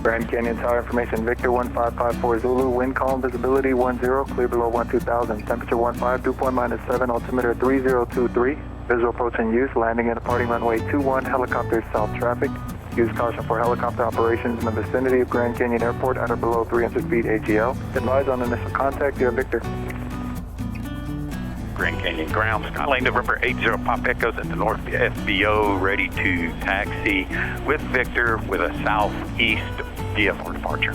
Grand Canyon Tower information, Victor 1554 Zulu, wind calm, visibility 10, clear below 12,000, temperature 15, dew point -7, altimeter 3023, visual approach in use, landing at departing runway 21, helicopter south traffic. Use caution for helicopter operations in the vicinity of Grand Canyon Airport at or below 300 feet AGL. Advise on initial contact, dear Victor. Grand Canyon ground, Skylane November 80 Pop Echoes at the North FBO, ready to taxi with Victor with a southeast via for departure.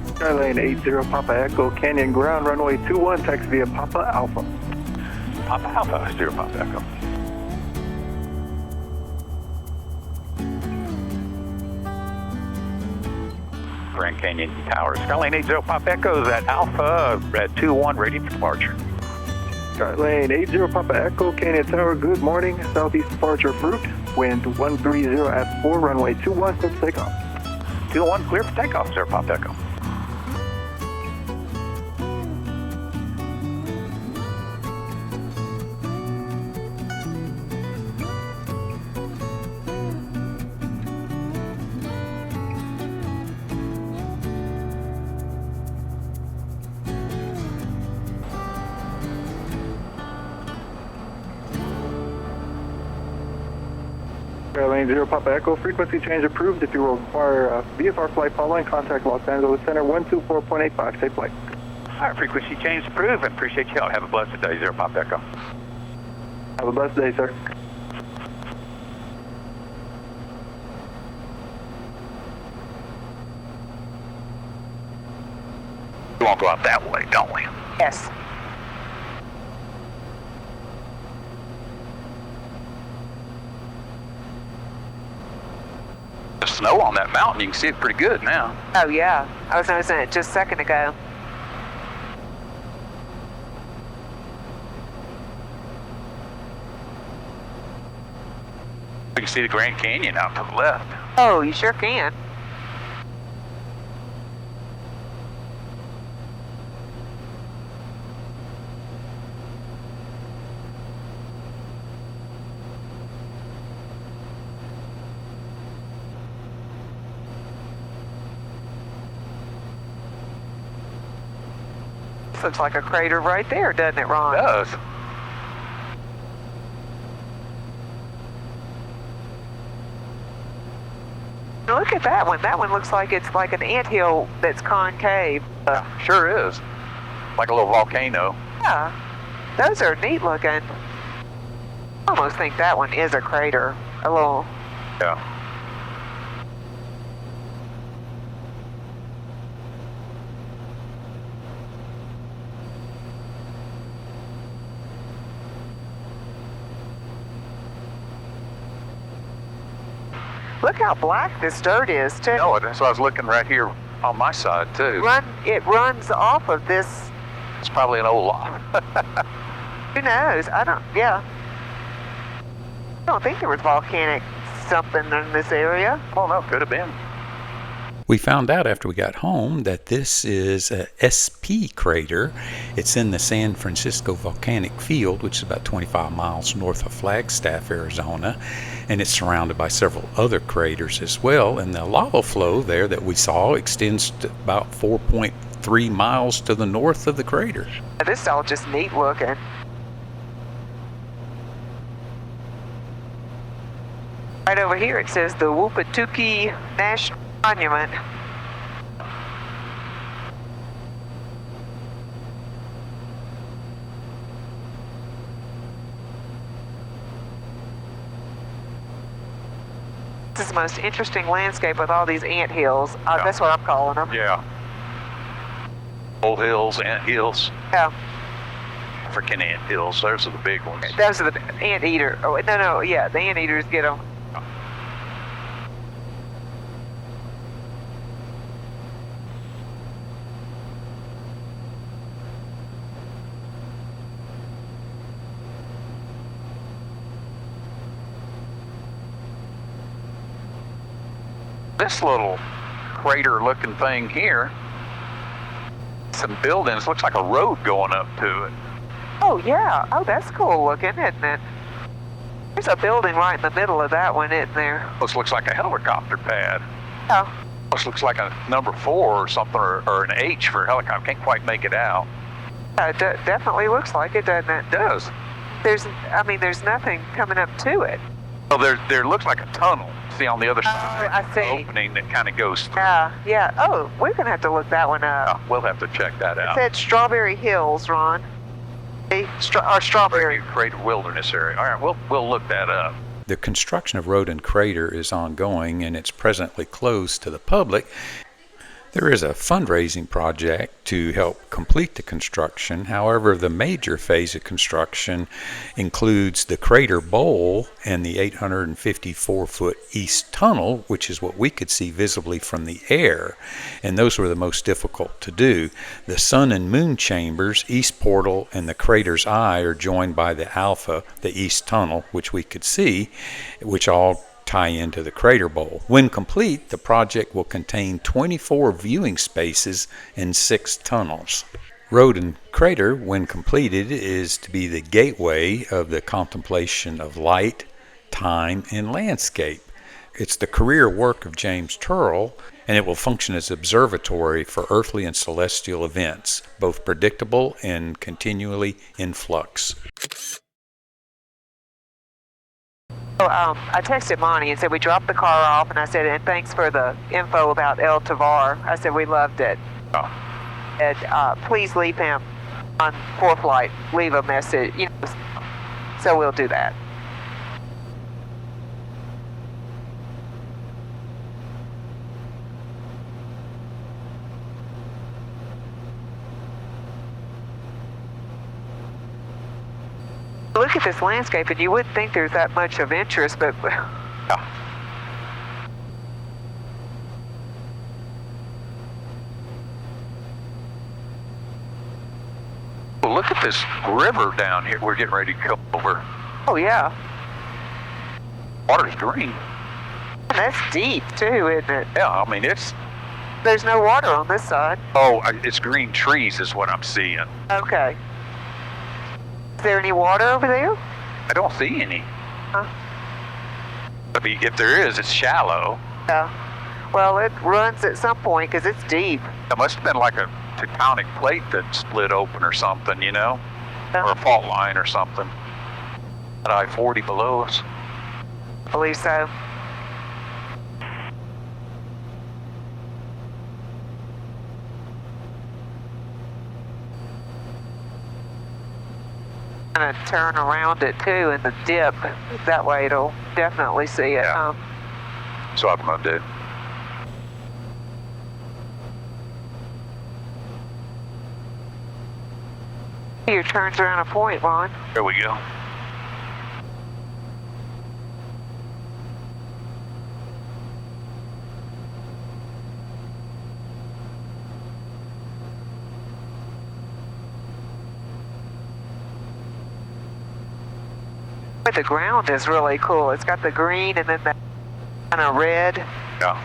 Skylane 80 Papa Echo, Canyon ground, runway 21, taxi via Papa Alpha. Papa Alpha, 0 Papa Echo. Grand Canyon Tower, Skylane 80 Pop Echoes at Alpha at 21, ready for departure. Skylane 80 Papa Echo, Canyon Tower, good morning. Southeast departure route, wind 130 at 4, runway 21, clear for takeoff. 2-1, clear for takeoff, 0 Pop Echo. Skylane 0 Papa Echo, frequency change approved. If you will require VFR flight following, contact Los Angeles Center 124.85. Safe flight. All right, frequency change approved. I appreciate you all. Have a blessed day, 0 Pop Echo. Have a blessed day, sir. We won't go out that way, don't we? Yes. The snow on that mountain, you can see it pretty good now. Oh, yeah. I was noticing it just a second ago. You can see the Grand Canyon out to the left. Oh, you sure can. Looks like a crater right there, doesn't it, Ron? It does. Look at that one. That one looks like it's like an anthill that's concave. Sure is. Like a little volcano. Yeah. Those are neat looking. I almost think that one is a crater. A little. Yeah. Look how black this dirt is, too. No, that's why I was looking right here on my side, too. It runs off of this. It's probably an old lot. Who knows? I don't think there was volcanic something in this area. Oh, no, could have been. We found out after we got home that this is a SP crater. It's in the San Francisco Volcanic Field, which is about 25 miles north of Flagstaff, Arizona, and it's surrounded by several other craters as well. And the lava flow there that we saw extends to about 4.3 miles to the north of the crater. This is all just neat looking. Right over here it says the Wupatuki National Monument. This is the most interesting landscape with all these ant hills. That's what I'm calling them. Yeah. Old hills, ant hills. Yeah. African ant hills, those are the big ones. Those are the anteater. Oh, no, yeah, the anteaters get them. This little crater-looking thing here, some buildings, looks like a road going up to it. Oh, yeah. Oh, that's cool looking, isn't it? There's a building right in the middle of that one, isn't there? Looks like a helicopter pad. Yeah. This looks like a number 4 or something, or an H for helicopter. Can't quite make it out. It definitely looks like it, doesn't it? It does. There's nothing coming up to it. Well, there looks like a tunnel. See on the other side, I see. Opening that kind of goes through. Yeah. Oh, we're gonna have to look that one up. We'll have to check that It out. said Strawberry Hills, Ron. Or Strawberry. Crater Wilderness area. All right, we'll look that up. The construction of Road and Crater is ongoing, and it's presently closed to the public. There is a fundraising project to help complete the construction. However, the major phase of construction includes the crater bowl and the 854-foot east tunnel, which is what we could see visibly from the air, and those were the most difficult to do. The sun and moon chambers, east portal, and the crater's eye are joined by the alpha, the east tunnel, which we could see, which all tie into the crater bowl. When complete, the project will contain 24 viewing spaces and 6 tunnels. Road and Crater, when completed, is to be the gateway of the contemplation of light, time, and landscape. It's the career work of James Turrell, and it will function as an observatory for earthly and celestial events, both predictable and continually in flux. So, I texted Monty and said we dropped the car off, and I said, and thanks for the info about El Tovar. I said we loved it. Oh. And please leave him on ForeFlight. Leave a message, so we'll do that. Look at this landscape, and you wouldn't think there's that much of interest, but Well, look at this river down here. We're getting ready to come over. oh yeah, Water's green. that's deep too, isn't it? Yeah, I mean There's no water on this side. it's green trees is what I'm seeing. Okay. Is there any water over there? I don't see any. Huh? I mean, if there is, it's shallow. Yeah. Well, it runs at some point because it's deep. It must have been like a tectonic plate that split open or something, Yeah. or a fault line or something. At I-40 below us. I believe so. Gonna turn around it too in the dip. That way it'll definitely see it. Yeah. So I'm gonna do. Your turns around a point, Ron. There we go. But the ground is really cool. It's got the green and then the kind of red. Yeah.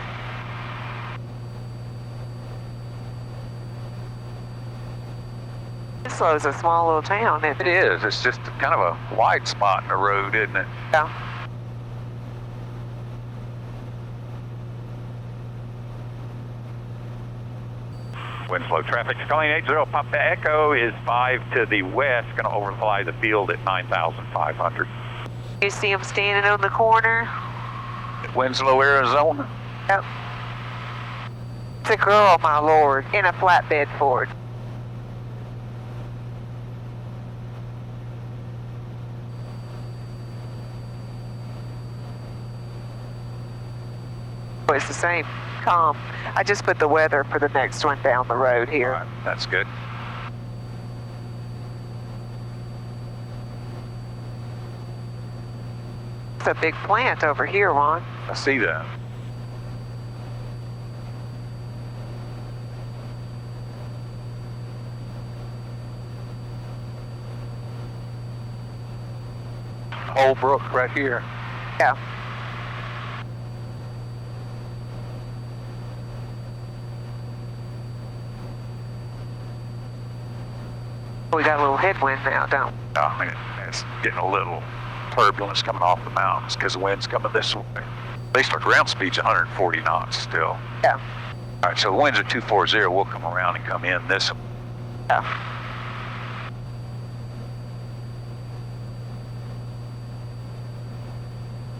Winslow is a small little town. It is. It's just kind of a wide spot in the road, isn't it? Yeah. Winslow traffic, calling 80 Papa Echo is 5 to the west, going to overfly the field at 9,500. You see him standing on the corner? Winslow, Arizona. Yep. It's a girl, my lord, in a flatbed Ford. It's the same. Calm. I just put the weather for the next one down the road here. All right, that's good. It's a big plant over here, Ron. I see that. Holbrook right here. Yeah. We got a little headwind now, don't we? I mean, it's getting a little turbulence coming off the mountains because the wind's coming this way. At least our ground speed's 140 knots still. Yeah. All right, so the winds are 240. We'll come around and come in this. Yeah.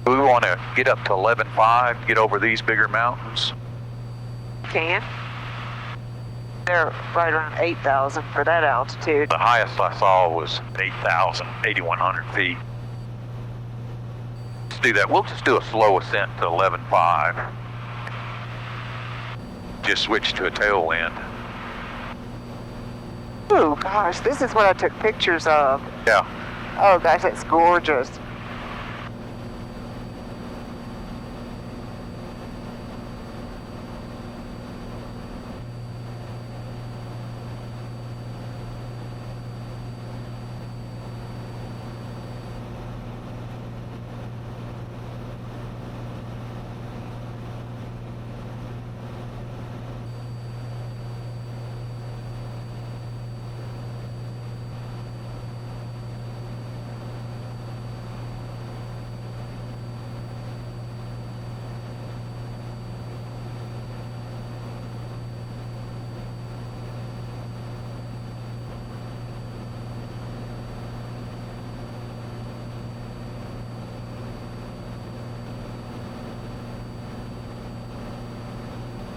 We want to get up to 11.5, get over these bigger mountains. Can. They're right around 8,000 for that altitude. The highest I saw was 8,000, 8,100 feet. Let's do that. We'll just do a slow ascent to 11.5. Just switch to a tailwind. Oh gosh, this is what I took pictures of. Yeah. Oh gosh, that's gorgeous.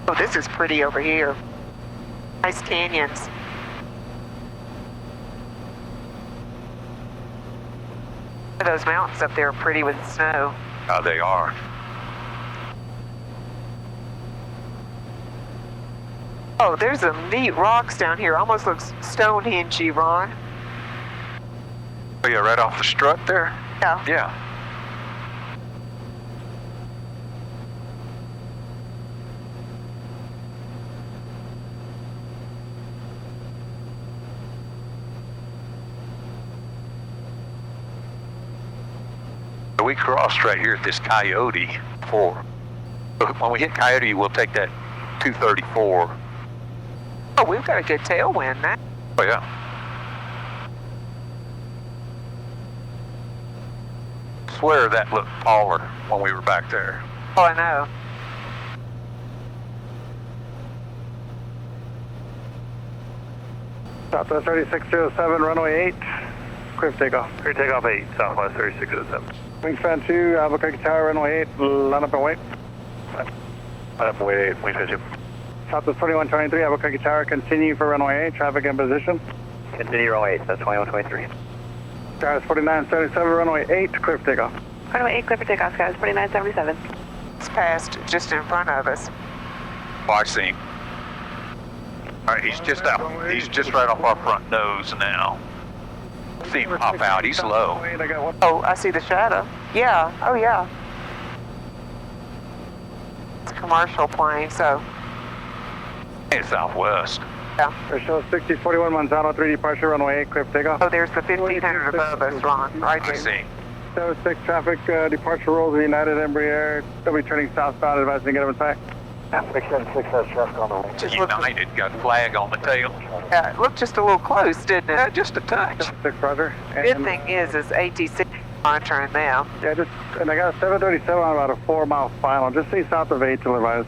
Oh, this is pretty over here. Nice canyons. Those mountains up there are pretty with snow. They are. Oh, there's some neat rocks down here. Almost looks Stonehenge-y, Ron. Oh, yeah, right off the strut there? Yeah. Yeah. We crossed right here at this CYOTE 4. When we hit CYOTE, we'll take that 234. Oh, we've got a good tailwind now. Oh, yeah. Swear that looked taller when we were back there. Oh, I know. Southwest 3607, runway 8. Clear for takeoff. Clear takeoff 8, Southwest 3607. Wingspan 2, Albuquerque Tower, runway 8, line up and wait. Line up and wait 8, wingspan 2. Southwest 2123, Albuquerque Tower, continue for runway 8, traffic in position. Continue runway 8, that's 2123. Skies 4977, runway 8, clear for takeoff. Runway 8, clear for takeoff, Skies 4977. It's passed just in front of us. Oh, I see him. All right, he's just out. He's just right off our front nose now. See him pop out. He's low. Oh, I see the shadow. Yeah. Oh, yeah. It's a commercial plane, so. It's southwest. Yeah. Show 6041 Manzano 3 departure, runway 8, clear for takeoff. Oh, there's the 1500 above us, Ron. Right I there. see. 76 traffic, departure rolls of United Embraer. They'll be turning southbound, advising to get them in sight. 676 has traffic on the way. Just looked, United got flag on the tail. yeah, it looked just a little close, didn't it? Just a touch. 6 Roger. Good thing is ATC monitoring them. Yeah, just, and I got a 737 on about a 4-mile final. Just stay south of 8 till advised.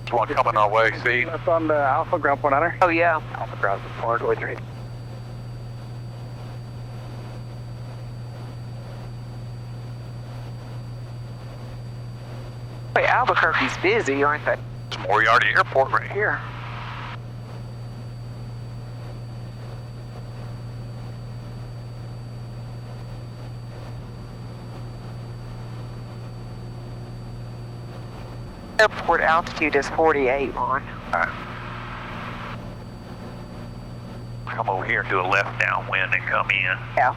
There's one coming our way, see? Left on the Alpha, ground point honor. Oh, yeah. Alpha ground support, 3. Wait, Albuquerque's busy, aren't they? It's Moriarty Airport right here. Airport altitude is 48, Ron. All right. Come over here and do a left downwind and come in. Yeah.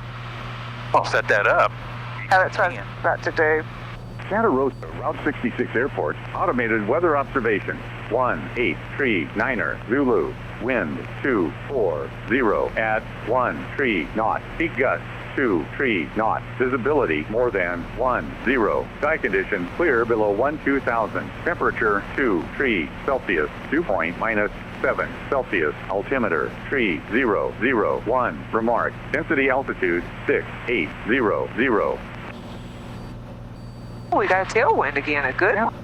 I'll set that up. Yeah, that's what I was about to do. Santa Rosa, Route 66 Airport, automated weather observation. 183-9er, Zulu, wind 240 at 13 knots, peak gust 23 knots, visibility more than 10, sky condition clear below 12,000, temperature 23 Celsius, dew point -7 Celsius, altimeter 3001, remark, density altitude 6800. We got a tailwind again, a good one.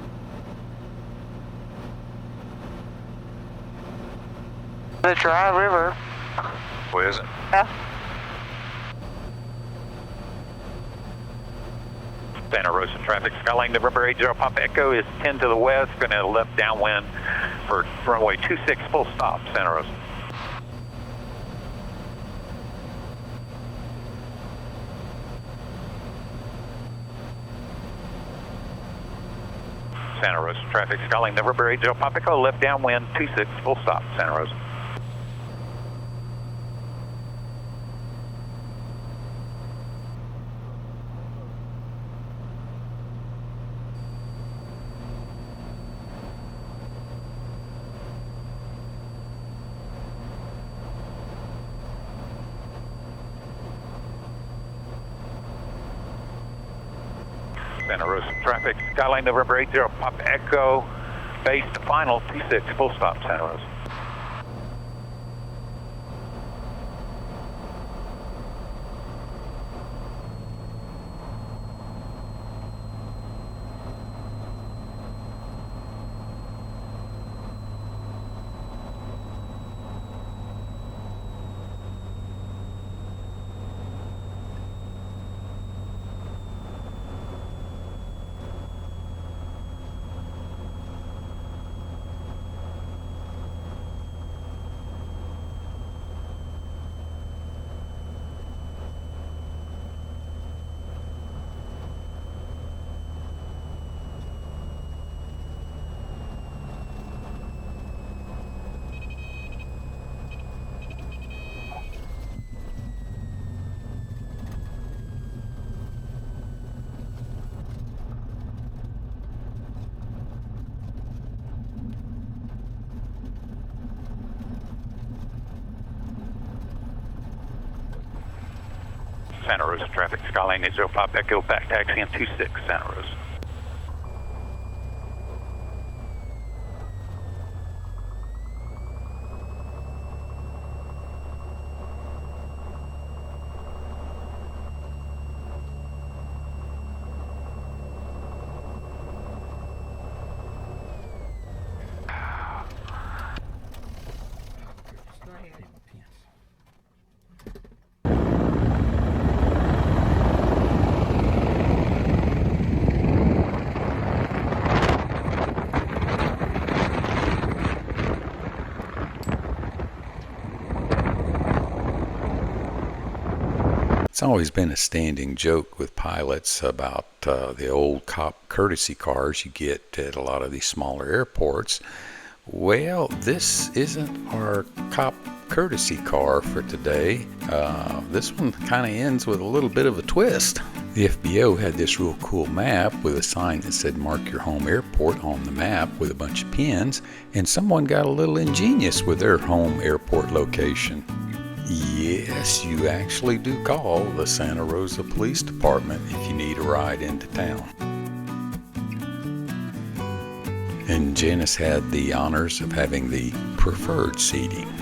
The dry river. Where is it? Yeah. Santa Rosa traffic, Skyline November 80 Papa Echo is 10 to the west, going to left downwind for runway 26 full stop, Santa Rosa. Santa Rosa traffic, Skyline November 80 Papa Echo, left downwind 26 full stop, Santa Rosa. Santa Rosa traffic, Skyline November 80 Papa Echo, base to final 26 full stop, Santa Rosa. Santa Rosa traffic, Skyline 80 Papa Echo, back taxi in 26 Santa Rosa. It's always been a standing joke with pilots about the old cop courtesy cars you get at a lot of these smaller airports. Well, this isn't our cop courtesy car for today. This one kind of ends with a little bit of a twist. The FBO had this real cool map with a sign that said mark your home airport on the map with a bunch of pins, and someone got a little ingenious with their home airport location. Yes, you actually do call the Santa Rosa Police Department if you need a ride into town. And Janis had the honors of having the preferred seating.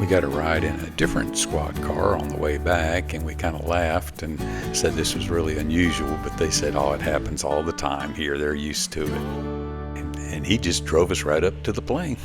We got a ride in a different squad car on the way back, and we kind of laughed and said this was really unusual, but they said, oh, it happens all the time here. They're used to it. And he just drove us right up to the plane.